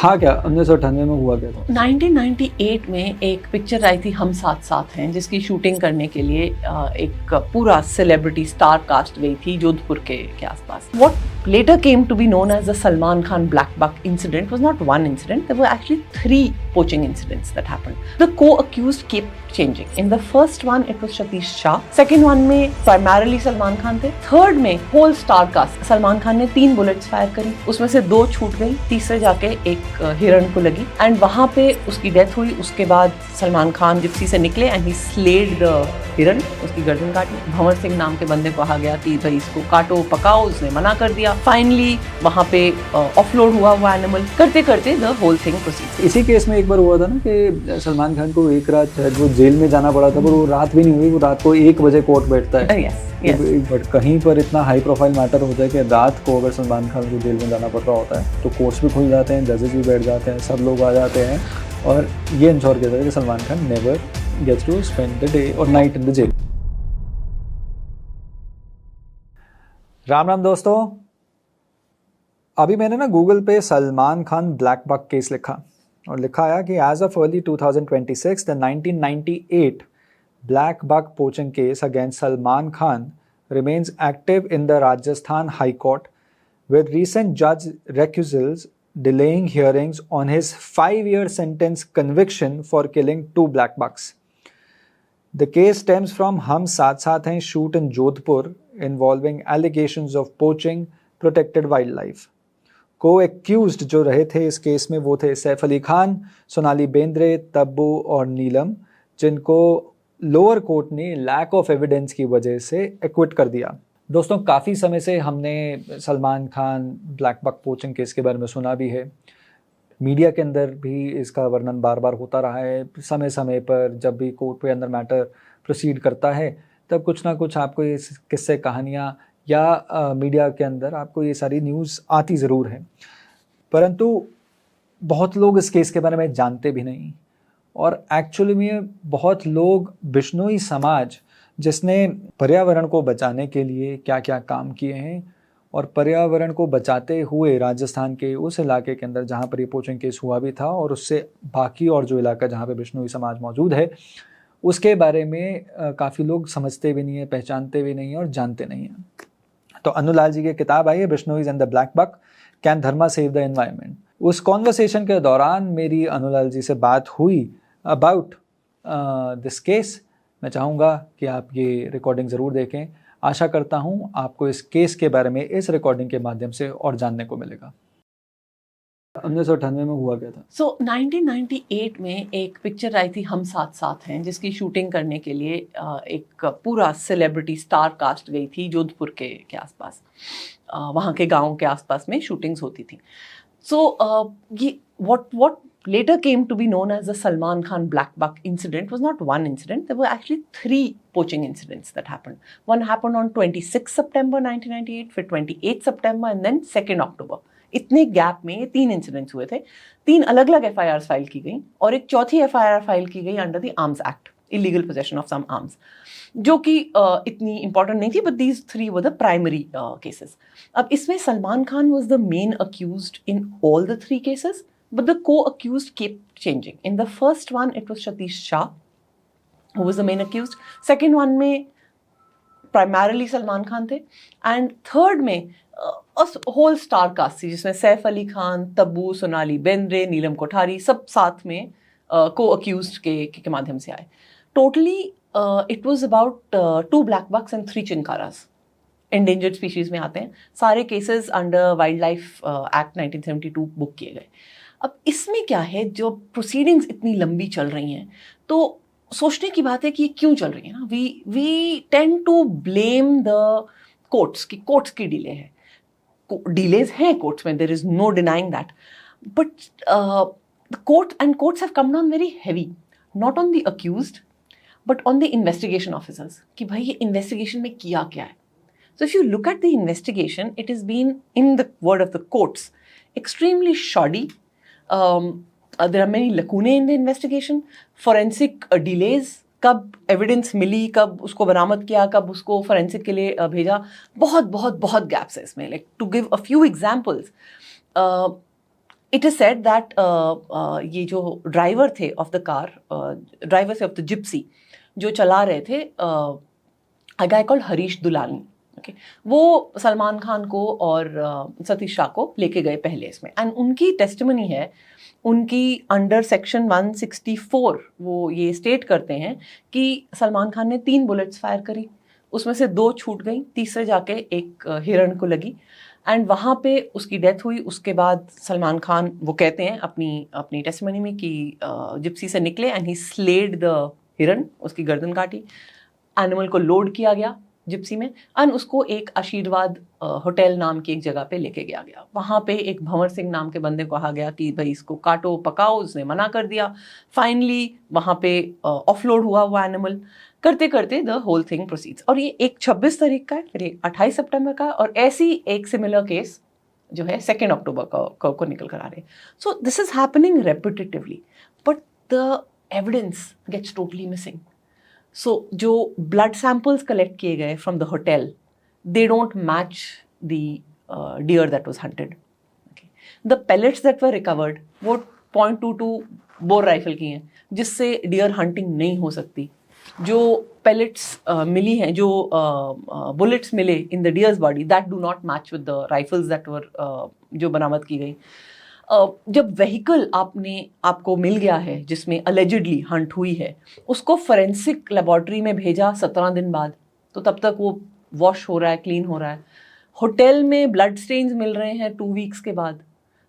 था क्या 1998 में, हुआ क्या था? 1998 में एक पिक्चर आई थी हम साथ साथ हैं, जिसकी शूटिंग करने के लिए एक पूरा सेलिब्रिटी स्टार कास्ट गई थी जोधपुर के आसपास. What later came to be known as the Salman Khan Black Buck incident was not one incident. There were actually 3 poaching incidents that happened. The co-accused kept changing. In the first one, it was Satish Shah. Second one में primarily Salman Khan थे. Third में whole star cast. Salman Khan ने 3 bullets fire करी, उसमें से 2 छूट गई, तीसरे जाके एक हिरण को लगी एंड वहां पे उसकी डेथ हुई. उसके बाद सलमान खान जिप्सी से निकले एंड ही स्लेड द हिरण, उसकी गर्दन काटी. भंवर सिंह नाम के बंदे को कहा गया कि भाई इसको काटो पकाओ, उसने मना कर दिया. फाइनली वहां पे ऑफलोड हुआ वो एनिमल. करते करते द होल थिंग प्रोसीड. इसी केस में एक बार हुआ था ना कि सलमान खान को एक रात वो जेल में जाना पड़ा था, पर वो रात भी नहीं हुई, वो रात को 1 बजे कोर्ट बैठता है. बट कहीं पर इतना हाई प्रोफाइल मैटर होता है कि रात को अगर सलमान खान को जेल में जाना पड़ रहा होता है तो कोर्ट्स भी खुल जाते हैं, जजेस भी बैठ जाते हैं, सब लोग आ जाते हैं और ये इंश्योर किया जाता है कि Salman Khan never gets to spend the day और night in the jail. Ram Ram दोस्तों, अभी मैंने ना गूगल पे Salman Khan black buck case लिखा और लिखा आया कि as of early 2026 the 1998 Black Buck poaching case against Salman Khan remains active in the Rajasthan High Court, with recent judge recusals delaying hearings on his 5-year sentence conviction for killing 2 black bucks. The case stems from Hum Saath Saath Hain shoot in Jodhpur involving allegations of poaching protected wildlife. Co-accused जो रहे थे इस case में वो थे सैफ अली खान, सोनाली बेंद्रे, तब्बू और नीलम, जिनको lower court ने लैक ऑफ एविडेंस की वजह से एक्विट कर दिया. दोस्तों, काफ़ी समय से हमने Salman Khan black buck poaching case के बारे में सुना भी है. मीडिया के अंदर भी इसका वर्णन बार बार होता रहा है. समय समय पर जब भी कोर्ट के अंदर मैटर प्रोसीड करता है तब कुछ ना कुछ आपको ये किस्से कहानियाँ या मीडिया के अंदर आपको ये सारी न्यूज़ आती ज़रूर है, परंतु बहुत लोग इस केस के बारे में जानते भी नहीं. और एक्चुअली में बहुत लोग बिश्नोई समाज जिसने पर्यावरण को बचाने के लिए क्या क्या काम किए हैं और पर्यावरण को बचाते हुए राजस्थान के उस इलाके के अंदर जहाँ पर ये पोचिंग केस हुआ भी था और उससे बाकी और जो इलाका जहाँ पे बिश्नोई समाज मौजूद है उसके बारे में काफ़ी लोग समझते भी नहीं है, पहचानते भी नहीं है और जानते नहीं हैं. तो अनुलाल जी की किताब आई है Bishnois and the black buck, can Dharma save the environment. उस कॉन्वर्सेशन के दौरान मेरी अनुलाल जी से बात हुई अबाउट दिस केस. मैं चाहूँगा कि आप ये रिकॉर्डिंग ज़रूर देखें. आशा करता हूँ आपको इस केस के बारे में इस रिकॉर्डिंग के माध्यम से और जानने को मिलेगा. 1998 में हुआ क्या था? 1998 में एक पिक्चर आई थी हम साथ साथ हैं, जिसकी शूटिंग करने के लिए एक पूरा सेलिब्रिटी स्टार कास्ट गई थी जोधपुर के आसपास. वहाँ के गाँव के आसपास में शूटिंग्स होती थी. So ये what later came to be known as the Salman Khan Black Buck incident was not one incident. There were actually 3 poaching incidents that happened. One happened on 26 September 1998, फिर 28 September and then 2nd October. इतने gap में ये 3 incidents हुए थे. 3 अलग अलग FIRs file की गई और एक चौथी FIR फाइल की गई under the arms act, illegal possession of some arms, जो कि इतनी इंपॉर्टेंट नहीं थी, but these 3 were the primary cases. अब इसमें Salman Khan was the main accused in all the 3 cases, but the co-accused kept changing. In the first one, it was Satish Shah, who was the main accused. Second one में primarily Salman Khan थे. And third में a whole star cast थी, जिसमें सैफ अली खान, तब्बू, सोनाली बेंद्रे, नीलम कोठारी सब साथ में co-accused के माध्यम से आए. Totally, it was about 2 black bucks and 3 chinkaras. Endangered species में आते हैं. सारे cases under Wildlife Act 1972 book किए गए. अब इसमें क्या है, जो प्रोसीडिंग्स इतनी लंबी चल रही हैं तो सोचने की बात है कि ये क्यों चल रही है ना. We tend to blame the courts कि कोर्ट्स की डिले है. डिलेज हैं कोर्ट्स में, there is no denying that, but the courts have come down very heavy, not on the accused but on the investigation officers, कि भाई ये investigation में किया क्या है. So if you look at the investigation, it has been, in the word of the courts, extremely shoddy. There are many lacunae in the investigation. Forensic delays, कब evidence मिली, कब उसको बरामद किया, कब उसको forensic के लिए भेजा, बहुत gaps है इसमें. Like to give a few examples, it is said that ये जो ड्राइवर थे ऑफ द कार, ड्राइवर से ऑफ द जिप्सी जो चला रहे थे, a guy called Harish Dulani, okay, वो सलमान खान को और सतीश शाह को लेके गए पहले इसमें, एंड उनकी टेस्टिमनी है, उनकी अंडर सेक्शन 164 वो ये स्टेट करते हैं कि सलमान खान ने 3 बुलेट्स फायर करी, उसमें से 2 छूट गई, तीसरे जाके एक हिरण को लगी, एंड वहाँ पे उसकी डेथ हुई। उसके बाद सलमान खान वो कहते हैं अपनी टेस्टिमनी में कि जिप्सी से निकले एंड ही स्लेड द हिरन, उसकी गर्दन काटी, एनिमल को लोड किया गया जिप्सी में, एंड उसको एक आशीर्वाद होटल नाम की एक जगह पे लेके गया। वहाँ पे एक भंवर सिंह नाम के बंदे को कहा गया कि भाई इसको काटो पकाओ, उसने मना कर दिया। फाइनली वहाँ पे ऑफलोड हुआ वो एनिमल, करते करते द होल थिंग प्रोसीड्स। और ये एक 26 तारीख का है, फिर एक 28 सितंबर का, और ऐसी एक सिमिलर केस जो है 2 अक्टूबर को निकल कर आ रहे हैं। So this is happening repetitively, but the evidence gets totally missing. So जो ब्लड सैंपल्स कलेक्ट किए गए from the hotel, they don't match the deer that was hunted. The pellets that were recovered वो .22 bore rifle की हैं, जिससे dear hunting नहीं हो सकती। जो पेलेट्स मिली हैं, जो बुलेट्स मिले in the dears body, that do not match with the rifles that were जो बरामद की गई। जब व्हीकल आपको मिल गया है जिसमें अलेजिडली हंट हुई है, उसको फोरेंसिक लेबोरेटरी में भेजा 17 दिन बाद, तो तब तक वो वॉश हो रहा है, क्लीन हो रहा है। होटल में ब्लड स्टेन्स मिल रहे हैं 2 वीक्स के बाद।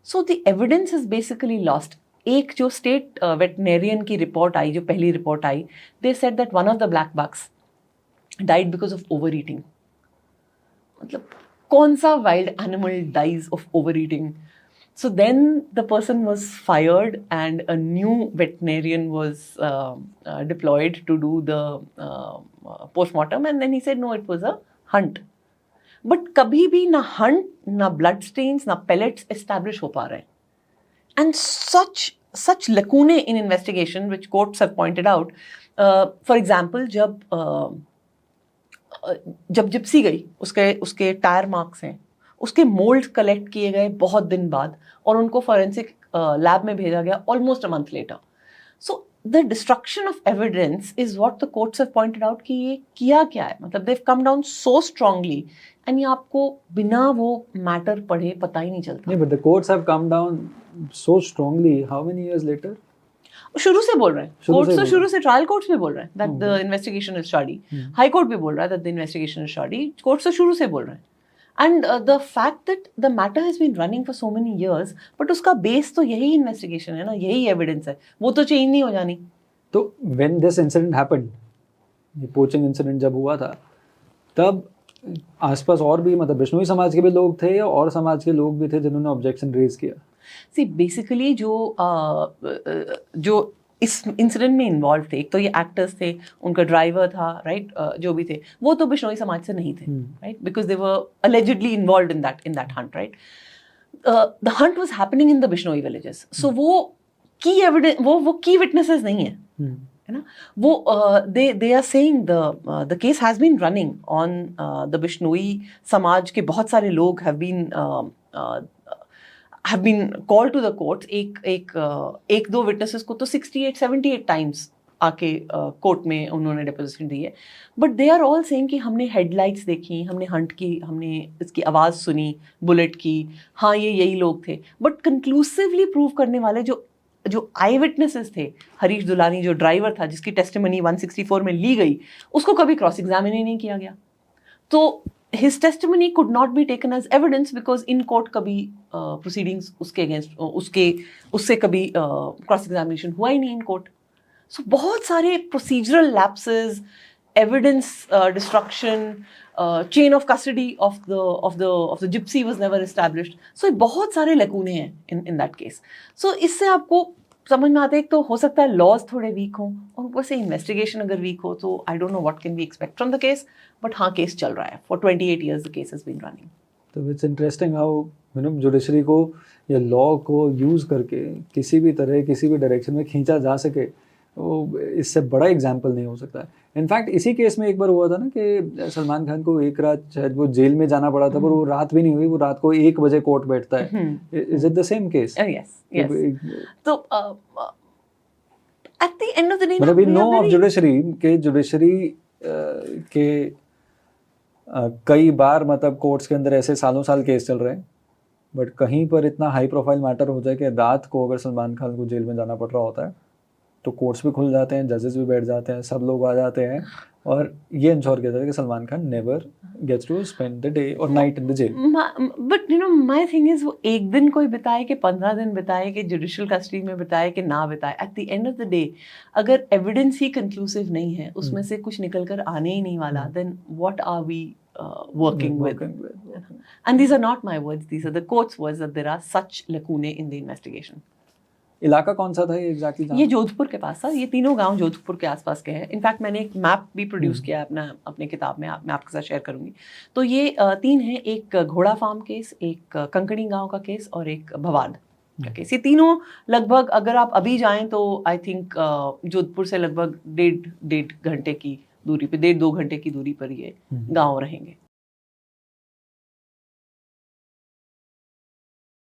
So the evidence is basically lost. एक जो स्टेट वेटनेरियन की रिपोर्ट आई, जो पहली रिपोर्ट आई, they said that one of the black bucks died because of over eating. मतलब कौन सा wild animal dies of over eating? So then the person was fired and a new veterinarian was deployed to do the postmortem, and then he said no, it was a hunt. But kabhi bhi na hunt, na blood stains, na pellets establish ho pa rahe hain. And such lacunae in investigation which courts have pointed out. For example, जब Gypsy गई, उसके tyre marks हैं, उसके mould collect किए गए बहुत दिन बाद, और उनको फॉरेंसिक लैब में भेजा गया almost a month later. So the destruction of evidence is what the courts have pointed out कि ये किया क्या है। मतलब they come down so strongly, and ये आपको बिना वो मैटर पढ़े पता ही नहीं चलता। नहीं, but the courts have come down so strongly how many years later? शुरू से बोल रहे हैं कोर्ट्स, तो शुरू से ट्रायल कोर्ट्स में बोल रहे हैं that the investigation is study. High court भी बोल रहा है that the investigation is study. Courts तो शुरू से बोल रहे हैं। And the fact that the matter has been running for so many years, but उसका बेस तो यही इन्वेस्टिगेशन है ना, यही एविडेंस है, वो तो चेंज नहीं हो जानी। तो when this incident happened, ये पोचिंग इंसिडेंट जब हुआ था, तब आसपास और भी मतलब बिश्नोई समाज के भी लोग थे और समाज के लोग भी थे जिन्होंने ऑब्जेक्शन रेज किया? सी बेसिकली जो इस इंसिडेंट में इन्वॉल्व थे, एक तो ये एक्टर्स थे, उनका ड्राइवर था, राइट, जो भी थे, वो तो बिश्नोई समाज से नहीं थे, right, because they were allegedly involved in that hunt, right. The hunt was happening in the Bishnoi villages, so वो की एविडेंस, वो की विटनेसेस नहीं है ना। वो they are saying the case has been running on the Bishnoi समाज के बहुत सारे लोग have been called to the courts. एक दो witnesses को तो 68-78 times आके कोर्ट में उन्होंने डिपोजिशन दी है, but they are all saying कि हमने हेडलाइट्स देखी, हमने हंट की, हमने इसकी आवाज़ सुनी बुलेट की, हाँ ये यही लोग थे। बट कंक्लूसिवली प्रूव करने वाले जो आई विटनेसेस थे, हरीश दुलानी जो ड्राइवर था जिसकी टेस्टिमनी 164 में ली गई, उसको कभी क्रॉस एग्जामिन ही नहीं किया गया। तो his testimony could not be taken as evidence because in court कभी proceedings उसके against उससे कभी cross examination हुआ ही नहीं in court. So बहुत सारे procedural lapses, evidence destruction, chain of custody of the gypsy was never established. So बहुत सारे लकूने हैं in that case. So इससे आपको समझ में आता है, एक तो हो सकता है लॉज थोड़े वीक हों, और ऊपर से इन्वेस्टिगेशन अगर वीक हो तो I don't know what can be expect from the case, but हाँ केस चल रहा है for 28 years the case has been running. तो इट्स इंटरेस्टिंग हाउ जुडिशरी को या लॉ को यूज़ करके किसी भी तरह किसी भी डायरेक्शन में खींचा जा सके, वो इससे बड़ा एग्जाम्पल नहीं हो सकता है। इनफैक्ट इसी केस में एक बार हुआ था ना कि सलमान खान को एक रात शायद वो जेल में जाना पड़ा था, पर वो रात भी नहीं हुई, वो रात को 1 बजे कोर्ट बैठता है। Is it the same case? Yes. तो at the end of the day मतलब वी नो ऑफ जुडिशरी के कई बार मतलब कोर्ट्स के अंदर ऐसे सालों साल केस चल रहे हैं, बट कहीं पर इतना हाई प्रोफाइल मैटर हो जाए कि रात को अगर सलमान खान को जेल में जाना पड़ रहा होता है तो कोर्ट्स भी खुल जाते हैं, जजेस भी बैठ जाते हैं, सब लोग आ जाते हैं और ये इंश्योर किया जाता है कि Salman Khan never gets to spend the day और night in the jail. But you know my thing is वो एक दिन कोई बिताए कि 15 दिन बिताए कि जुडिशियल कस्टडी में बिताए कि ना बिताए, eight the end of the day अगर एविडेंस ही कंक्लूसिव नहीं है, उसमें से कुछ निकल कर आने ही नहीं वाला, then what are we working with? And these are not my words, these are the court's words, that there are such lacunae in the investigation. इलाका कौन सा था ये एग्जैक्टली? ये जोधपुर के पास था, ये तीनों गांव जोधपुर के आसपास के हैं। इनफैक्ट मैंने एक मैप भी प्रोड्यूस किया है अपने किताब में, मैं आपके साथ शेयर करूंगी। तो ये 3 हैं, एक घोड़ा फार्म केस, एक कंकड़ी गांव का केस और एक भवाद का केस। ये तीनों लगभग अगर आप अभी जाएं तो आई थिंक जोधपुर से लगभग 1.5 घंटे की दूरी पे, 1.5-2 घंटे की दूरी पर ये गाँव रहेंगे।